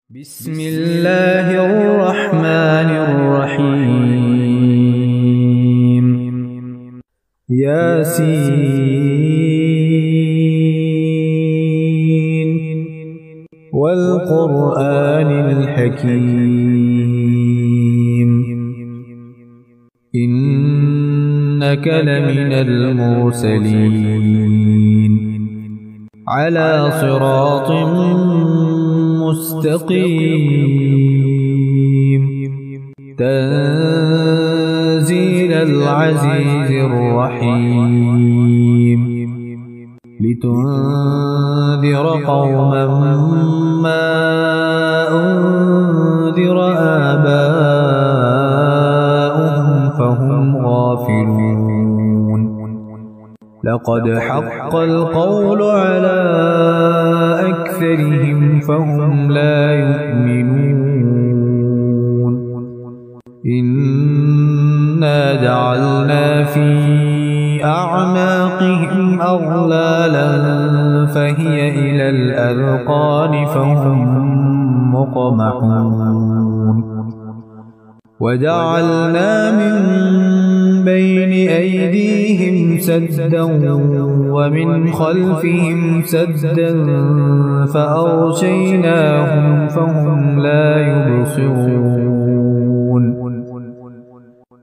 بسم الله الرحمن الرحيم. ياسين والقرآن الحكيم إنك لمن المرسلين على صراط مستقيم تنزيل العزيز الرحيم لتنذر قوما ما أنذر آباؤهم فهم غافلون لقد حق القول على أكثرهم فهم لا يؤمنون إنا جعلنا في أعناقهم أغلالا فهي إلى الأذقان فهم مقمحون وجعلنا من بين أيديهم سدا ومن خلفهم سدا فأغشيناهم فهم لا يبصرون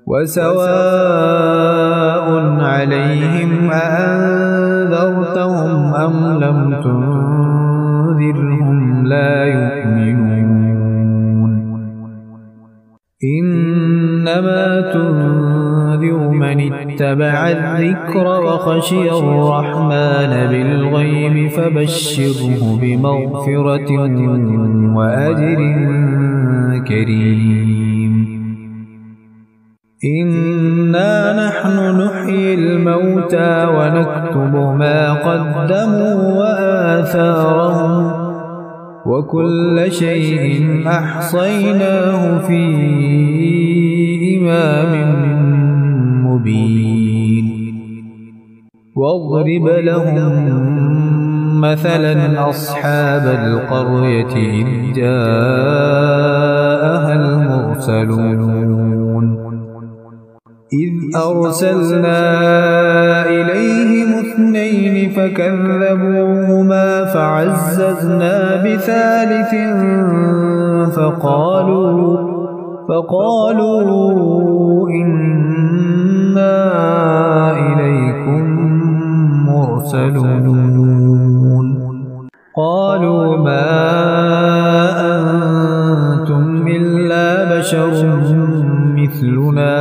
وسواء عليهم أأنذرتهم أم لم تنذرهم لا يؤمنون إنما تنذر من اتبع الذكر وخشي الرحمن بالغيب فبشره بمغفرة وأجر كريم إنا نحن نحيي الموتى ونكتب ما قدموا وآثارهم وكل شيء أحصيناه في إمام مبين واضرب لهم مثلا أصحاب القرية إذ جاءها المرسلون إذ أرسلنا إليهم اثنين فكذبوهما فعززنا بثالث فقالوا إنا إليكم مرسلون قالوا ما أنتم إلا بشر مثلنا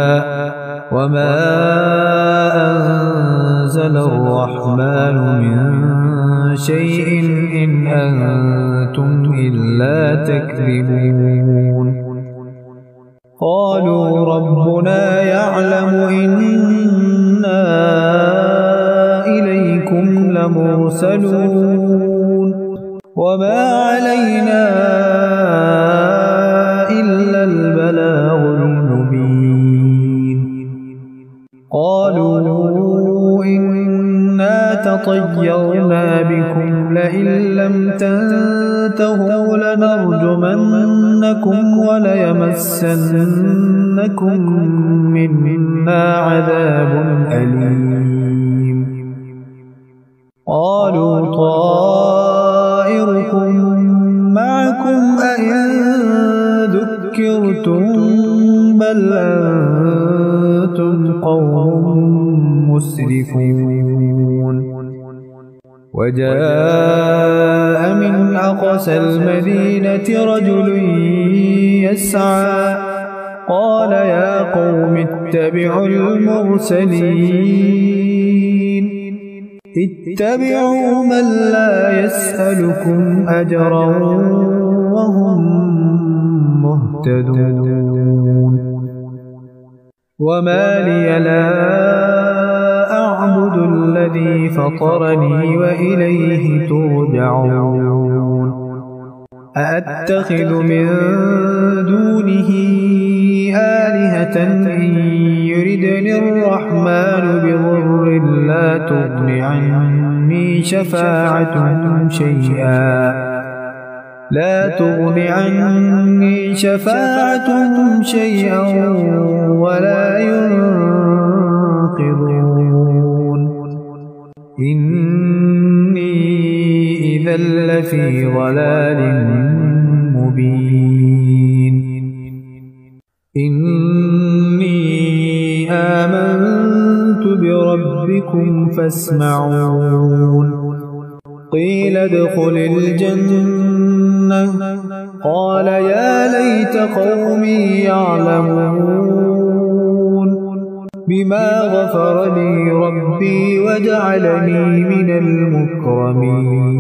وما أنزل الرحمن من شيء إن أنتم إلا تكذبون قالوا ربنا يعلم إنا إليكم لمرسلون وما علينا إلا البلاغ المبين قالوا إنا تطيرنا بكم لئن لم تنتهوا لنرجمنكم وليمسنكم منا عذاب أليم قالوا طائركم معكم أئن ذكرتم بل أنتم قوم مسرفون وجاء من أقصى المدينة رجل يسعى قال يا قوم اتبعوا المرسلين اتبعوا من لا يسألكم أجرا وهم مهتدون وما لي لا أعبد الذي فطرني وإليه ترجعون أأتخذ من دونه آلهة إن يردني الرحمن بضر لا تغن عني شفاعتهم شيئا لا تغن عني شفاعتهم شيئا ولا ينقذون إني إذا لفي ضلال مبين إني آمنت بربكم فاسمعون قيل ادخل الجنة قال يا ليت قومي يعلمون بما غفر لي ربي وجعلني من المكرمين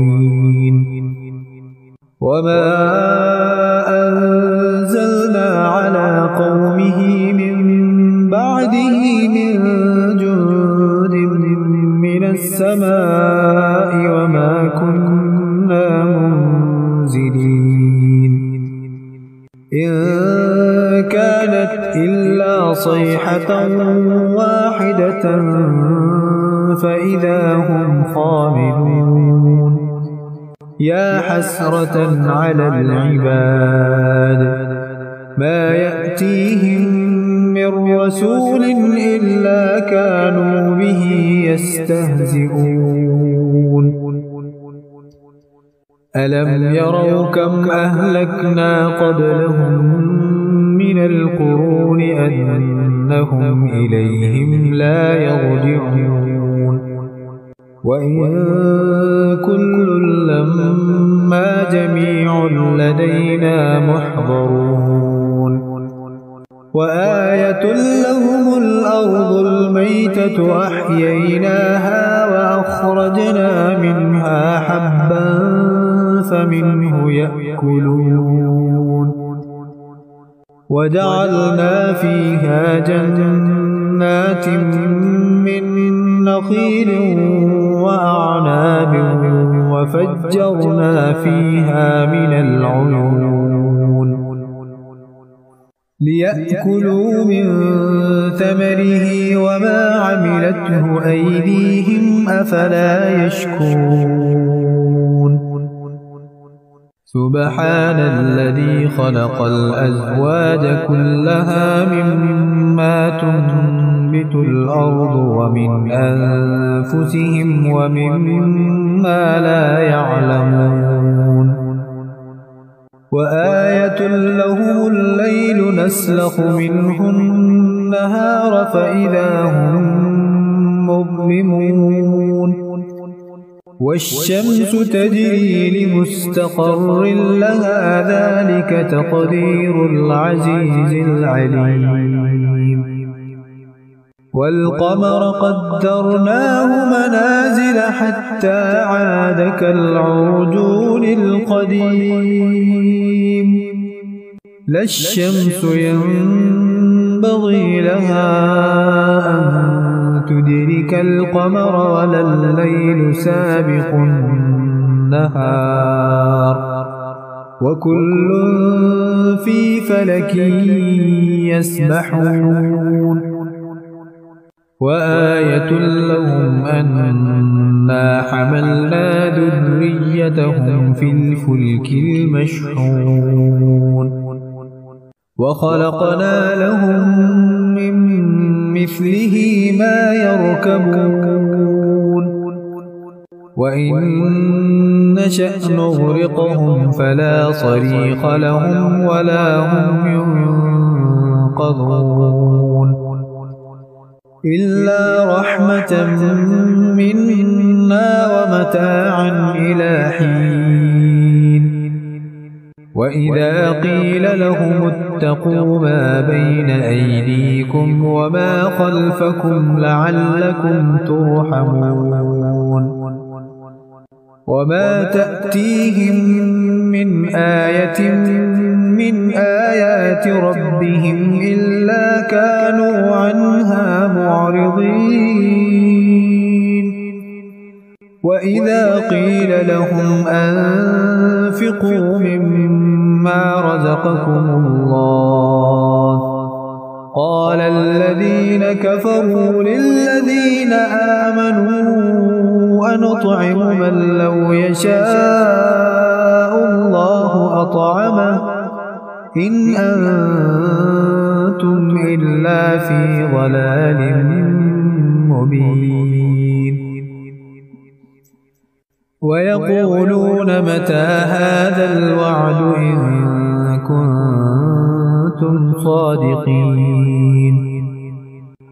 وما أنزلنا على قومه من بعده من جند من السماء وما كنا منزلين إن كانت إلا صيحة واحدة فإذا هم خامدون يا حسرة على العباد ما يأتيهم من رسول إلا كانوا به يستهزئون ألم يروا كم أهلكنا قبلهم من القرون أنهم إليهم لا يرجعون وإن كل لما جميع لدينا محضرون وآية لهم الأرض الميتة أحييناها وأخرجنا منها حبا فمنه يأكلون وجعلنا فيها جنات من نخيل وأعناب وفجرنا فيها من العيون ليأكلوا من ثمره وما عملته أيديهم أفلا يشكرون سبحان الذي خلق الأزواج كلها مما تنبت الأرض ومن أنفسهم ومما لا يعلمون وآية لهم الليل نسلخ منه النهار فإذا هم مظلمون والشمس تجري لمستقر لها ذلك تقدير العزيز العليم والقمر قدرناه منازل حتى عاد كالعرجون القديم لا الشمس ينبغي لها أن تدرك القمر ولا الليل سابق النهار وكل في فلك يسبحون وآية لهم أنا حملنا ذريتهم في الفلك المشحون وخلقنا لهم من مثله ما يركبون وإن نشأ نغرقهم فلا صريخ لهم ولا هم ينقذون إلا رحمة منا ومتاعا إلى حين وإذا قيل لهم اتقوا ما بين أيديكم وما خلفكم لعلكم ترحمون وما تأتيهم من آية من آيات ربهم إلا كانوا عنها معرضين وإذا قيل لهم أنفقوا مما رزقكم الله قال الذين كفروا للذين آمنوا أنطعم من لو يشاء الله الله أطعمه إن أنتم إلا في ضلال مبين ويقولون متى هذا الوعد إن كنتم صادقين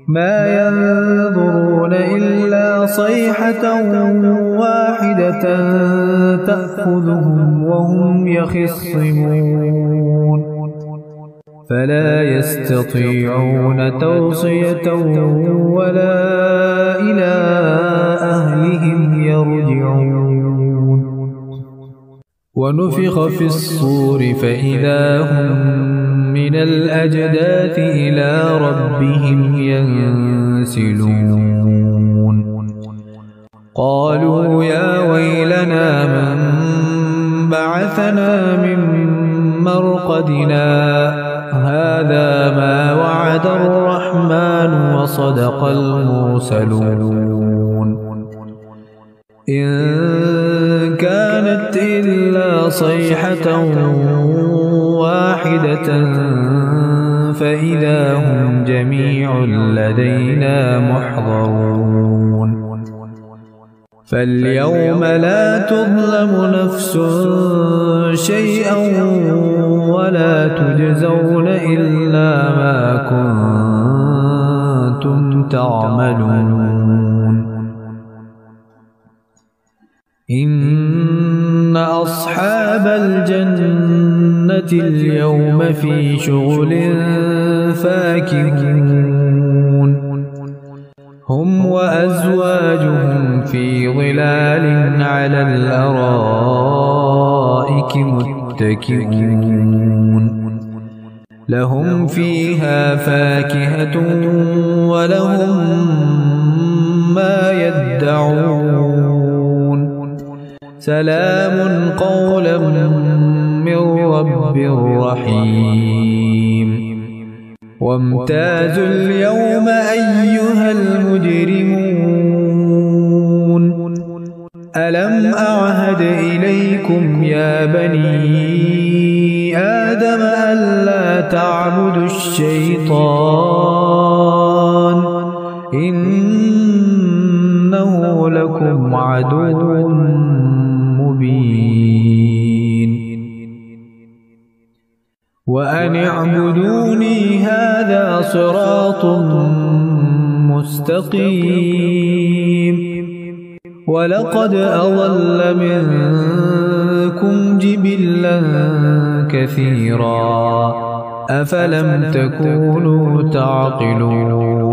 ما ينظرون إلا صيحة واحدة تأخذهم وهم يخصمون فلا يستطيعون توصية ولا إلى أهلهم يرجعون ونفخ في الصور فإذا هم من الأجداث إلى ربهم ينسلون قالوا يا ويلنا من بعثنا من مرقدنا هذا ما وعد الرحمن وصدق المرسلون إن كانت إلا صيحة واحدة فإذا هم جميع لدينا محضرون فاليوم لا تظلم نفس شيئا ولا تجزون إلا ما كنتم تعملون إن أصحاب الجنة اليوم في شغل فاكهون هم وأزواجهم في ظلال على الأرائك متكئون لهم فيها فاكهة ولهم ما يدعون سلام قولا من رب رحيم وامتازوا اليوم أيها المجرمون ألم أعهد إليكم يا بني آدم ألا تعبدوا الشيطان إنه لكم عدو مبين وأن اعبدوني هذا صراط مستقيم ولقد أضل منكم جبلا كثيرا أفلم تكونوا تعقلون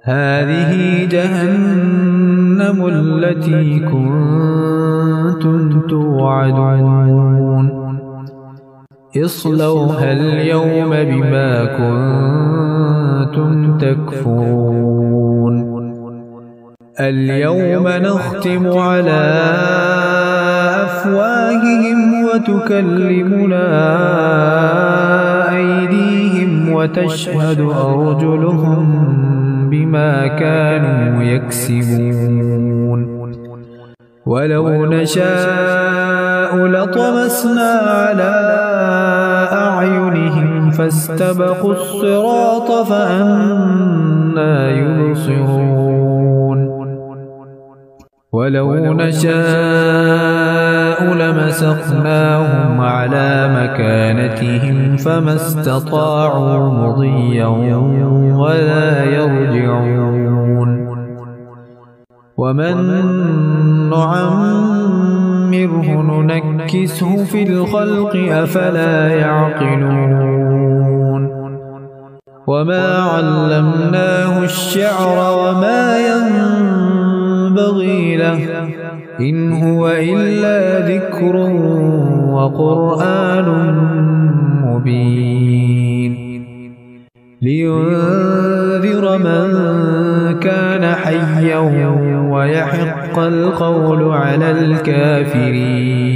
هذه جهنم التي كنتم توعدون اصلوها اليوم بما كنتم تكفرون اليوم نختم على أفواههم وتكلمنا أيديهم وتشهد أرجلهم بما كانوا يكسبون ولو نشاء لطمسنا على أعينهم فاستبقوا الصراط فأنى يبصرون ولو نشاء لمسخناهم على مكانتهم فما استطاعوا مضيا ولا يرجعون ومن نعمره ننكسه في الخلق أفلا يعقلون وما علمناه الشعر وما ينبغي له إن هو إلا ذكر وقرآن مبين لينذر من كان حيا ويحق القول على الكافرين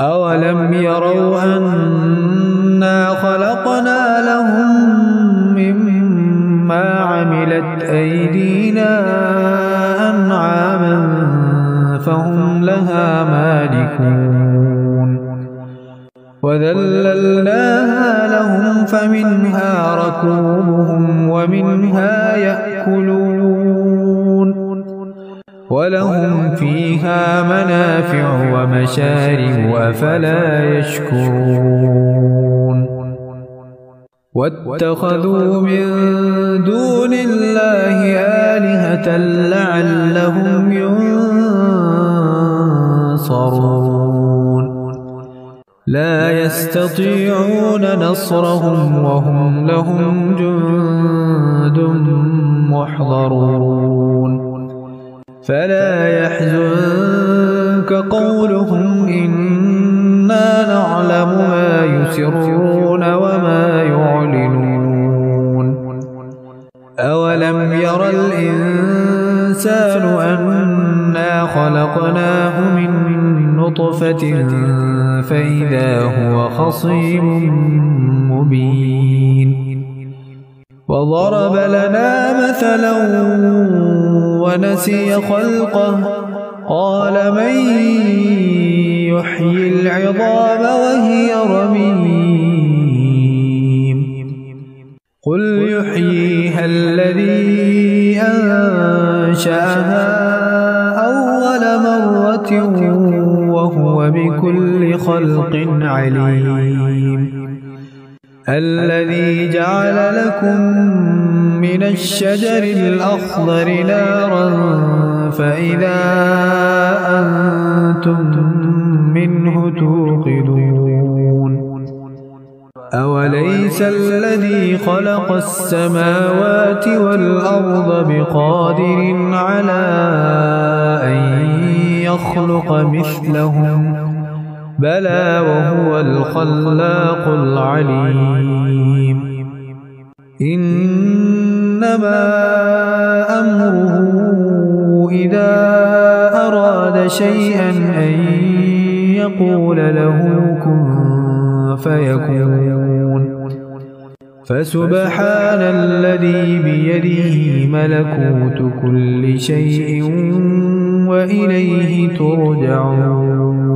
أولم يروا أنا خلقنا لهم مما عملت أيدينا أنعاما فهم لها لها مالكون وذللناها لهم فمنها ركوبهم ومنها يأكلون ولهم فيها منافع ومشارب أفلا يشكرون واتخذوا من دون الله آلهة لعلهم ينصرون لا يستطيعون نصرهم وهم لهم جند محضرون فلا يحزنك قولهم إنا نعلم ما يسرون وما يعلنون أولم ير الإنسان أنا خلقناه من نطفة فإذا هو خصيم مبين وضرب لنا مثلا ونسي خلقه قال من يحيي العظام وهي رميم قل يحييها الذي أنشأها أول مرة وهو بكل خلق عليم الذي جعل لكم من الشجر الأخضر نارا فإذا أنتم منه توقدون أوليس الذي خلق السماوات والأرض بقادر على أن يخلق مثلهم بلى وهو الخلاق العليم إنما أمره إذا أراد شيئا أن يقول له كن فيكون فسبحان الذي بيده ملكوت كل شيء وإليه ترجعون